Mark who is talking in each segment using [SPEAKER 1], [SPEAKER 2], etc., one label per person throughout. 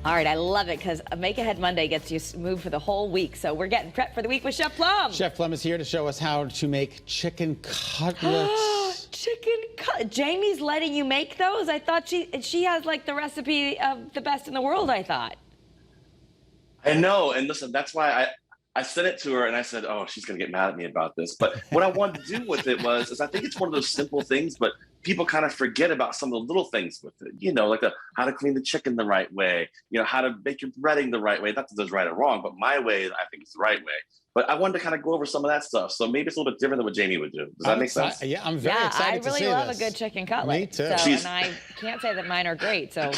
[SPEAKER 1] All right, I love it because Make Ahead Monday gets you moved for the whole week. So we're getting prepped for the week with Chef Plum.
[SPEAKER 2] Chef Plum is here to show us how to make chicken cutlets.
[SPEAKER 1] Jamie's letting you make those? I thought she has like the recipe of the best in the world, I thought.
[SPEAKER 3] I know, and listen, that's why I sent it to her and I said, oh, she's gonna get mad at me about this. But what I wanted to do with it is I think it's one of those simple things, but people kind of forget about some of the little things with it, like how to clean the chicken the right way, how to make your breading the right way. Not that there's right or wrong, but my way, I think, is the right way. But I wanted to kind of go over some of that stuff. So maybe it's a little bit different than what Jamie would do. Does that make sense?
[SPEAKER 2] Yeah, I'm very excited to see this.
[SPEAKER 1] I really love a good chicken cutlet.
[SPEAKER 2] Me too.
[SPEAKER 1] And I can't say that mine are great, so,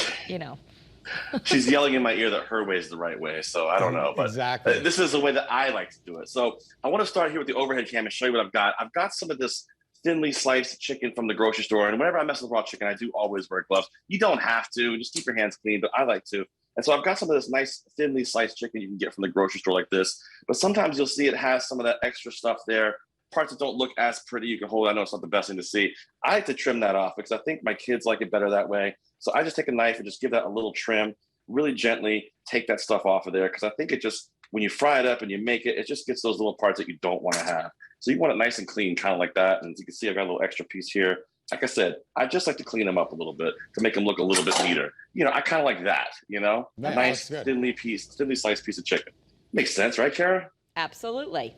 [SPEAKER 3] She's yelling in my ear that her way is the right way, so I don't know. But
[SPEAKER 2] exactly.
[SPEAKER 3] This is the way that I like to do it. So I want to start here with the overhead cam and show you what I've got. I've got some of this thinly sliced chicken from the grocery store. And whenever I mess with raw chicken, I do always wear gloves. You don't have to. Just keep your hands clean, but I like to. And so I've got some of this nice thinly sliced chicken you can get from the grocery store like this. But sometimes you'll see it has some of that extra stuff there. Parts that don't look as pretty, you can hold. I know it's not the best thing to see. I like to trim that off because I think my kids like it better that way. So I just take a knife and just give that a little trim, really gently take that stuff off of there. Because I think it just, when you fry it up and you make it, it just gets those little parts that you don't want to have. So you want it nice and clean, kind of like that. And as you can see, I've got a little extra piece here. Like I said, I just like to clean them up a little bit to make them look a little bit neater. I kind of like that, a nice thinly sliced piece of chicken. Makes sense, right, Kara?
[SPEAKER 1] Absolutely.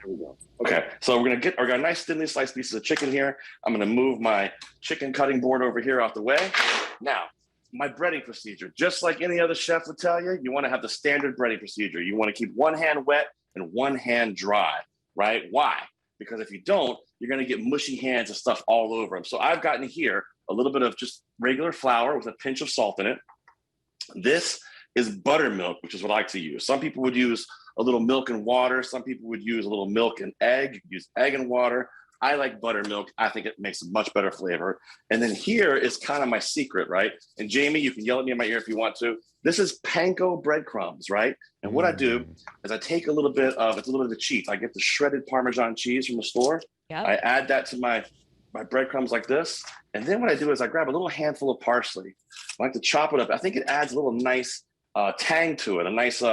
[SPEAKER 3] There we go. Okay, so we're gonna nice thinly sliced pieces of chicken here. I'm gonna move my chicken cutting board over here out the way. Now, my breading procedure, just like any other chef would tell you, you want to have the standard breading procedure. You want to keep one hand wet and one hand dry, right? Why? Because if you don't, you're going to get mushy hands and stuff all over them. So I've gotten here a little bit of just regular flour with a pinch of salt in it. This is buttermilk, which is what I like to use. Some people would use a little milk and water. Some people would use a little milk and egg. You can use egg and water. I like buttermilk. I think it makes a much better flavor. And then here is kind of my secret, right? And Jamie, you can yell at me in my ear if you want to. This is panko breadcrumbs, right? And what I do is I take it's a little bit of the cheat. I get the shredded Parmesan cheese from the store.
[SPEAKER 1] Yep.
[SPEAKER 3] I add that to my breadcrumbs like this. And then what I do is I grab a little handful of parsley. I like to chop it up. I think it adds a little nice tang to it, a nice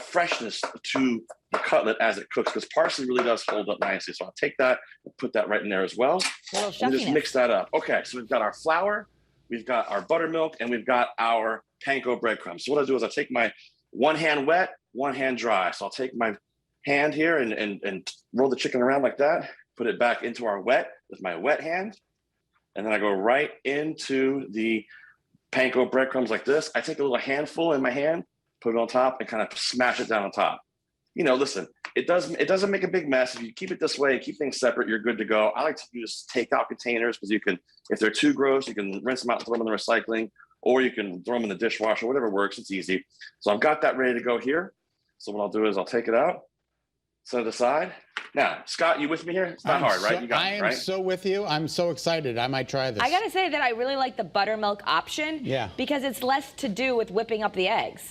[SPEAKER 3] freshness to the cutlet as it cooks, because parsley really does hold up nicely. So I'll take that and put that right in there as well.
[SPEAKER 1] A little
[SPEAKER 3] and just mix that up. Okay, so we've got our flour, we've got our buttermilk, and we've got our panko breadcrumbs. So what I do is I take my one hand wet, one hand dry. So I'll take my hand here and roll the chicken around like that, put it back into our wet with my wet hand, and then I go right into the panko breadcrumbs like this. I take a little handful in my hand, put it on top, and kind of smash it down on top. Listen, it doesn't make a big mess. If you keep it this way, keep things separate, you're good to go. I like to use takeout containers because you can, if they're too gross, you can rinse them out and throw them in the recycling, or you can throw them in the dishwasher, whatever works. It's easy. So I've got that ready to go here. So what I'll do is I'll take it out, set it aside. Now, Scott, you with me here? It's not hard, right? You got it, right?
[SPEAKER 2] I am so with you. I'm so excited. I might try this.
[SPEAKER 1] I got to say that I really like the buttermilk option.
[SPEAKER 2] Yeah.
[SPEAKER 1] Because it's less to do with whipping up the eggs.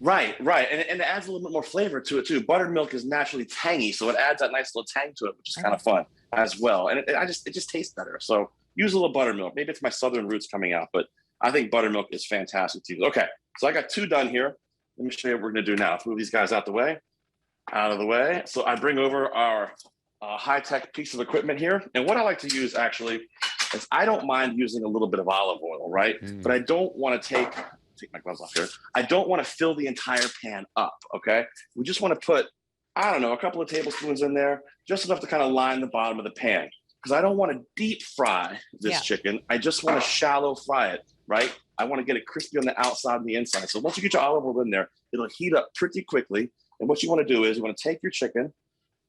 [SPEAKER 3] Right. And it adds a little bit more flavor to it too. Buttermilk is naturally tangy, so it adds that nice little tang to it, which is kind of fun as well. And it just tastes better. So use a little buttermilk. Maybe it's my southern roots coming out, but I think buttermilk is fantastic to use. Okay, so I got two done here. Let me show you what we're gonna do now. Let's move these guys out of the way. So I bring over our high-tech piece of equipment here. And what I like to use actually is I don't mind using a little bit of olive oil, right? But I don't want to take my gloves off here. I don't want to fill the entire pan up, okay? We just want to put, I don't know, a couple of tablespoons in there, just enough to kind of line the bottom of the pan. Because I don't want to deep fry this chicken. I just want to shallow fry it, right? I want to get it crispy on the outside and the inside. So once you get your olive oil in there, it'll heat up pretty quickly. And what you want to do is you want to take your chicken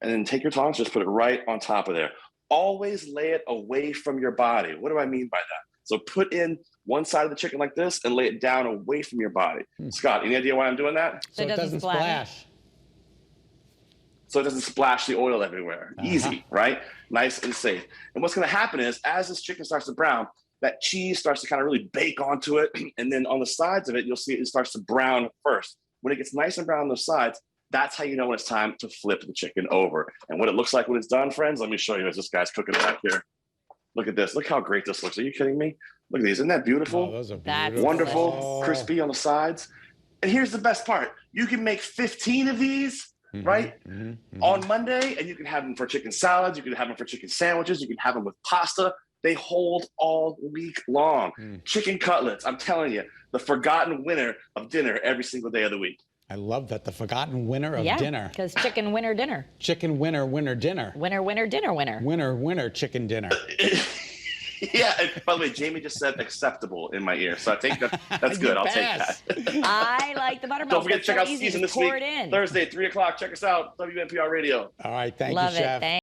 [SPEAKER 3] and then take your tongs, just put it right on top of there. Always lay it away from your body. What do I mean by that? So put in one side of the chicken like this and lay it down away from your body. Scott, any idea why I'm doing that?
[SPEAKER 2] So it doesn't splash.
[SPEAKER 3] So it doesn't splash the oil everywhere. Easy, right? Nice and safe. And what's going to happen is as this chicken starts to brown, that cheese starts to kind of really bake onto it. And then on the sides of it, you'll see it starts to brown first. When it gets nice and brown on the sides, that's how you know when it's time to flip the chicken over. And what it looks like when it's done, friends, let me show you as this guy's cooking back here. Look at this. Look how great this looks. Are you kidding me? Look at these. Isn't that beautiful?
[SPEAKER 2] Oh, those are
[SPEAKER 1] That's
[SPEAKER 2] beautiful.
[SPEAKER 3] Wonderful,
[SPEAKER 2] Oh.
[SPEAKER 3] crispy on the sides. And here's the best part. You can make 15 of these, right, on Monday, and you can have them for chicken salads. You can have them for chicken sandwiches. You can have them with pasta. They hold all week long. Chicken cutlets, I'm telling you, the forgotten winner of dinner every single day of the week.
[SPEAKER 2] I love that. The forgotten winner of
[SPEAKER 1] Yeah,
[SPEAKER 2] dinner.
[SPEAKER 1] because chicken winner dinner.
[SPEAKER 2] Chicken winner, winner dinner.
[SPEAKER 1] Winner, winner, dinner winner.
[SPEAKER 2] Winner, winner, chicken dinner.
[SPEAKER 3] Yeah, and by the way, Jamie just said acceptable in my ear. So I think that's good. I'll take
[SPEAKER 2] Pass.
[SPEAKER 3] that.
[SPEAKER 1] I like the buttermilk.
[SPEAKER 3] Don't forget to
[SPEAKER 1] It's
[SPEAKER 3] check
[SPEAKER 1] so
[SPEAKER 3] out
[SPEAKER 1] easy.
[SPEAKER 3] season
[SPEAKER 1] Just
[SPEAKER 3] this week.
[SPEAKER 1] pour it in.
[SPEAKER 3] Thursday, 3 o'clock. Check us out, WNPR Radio.
[SPEAKER 2] All right. Thank
[SPEAKER 1] Love
[SPEAKER 2] you,
[SPEAKER 1] it.
[SPEAKER 2] Chef.
[SPEAKER 1] Thank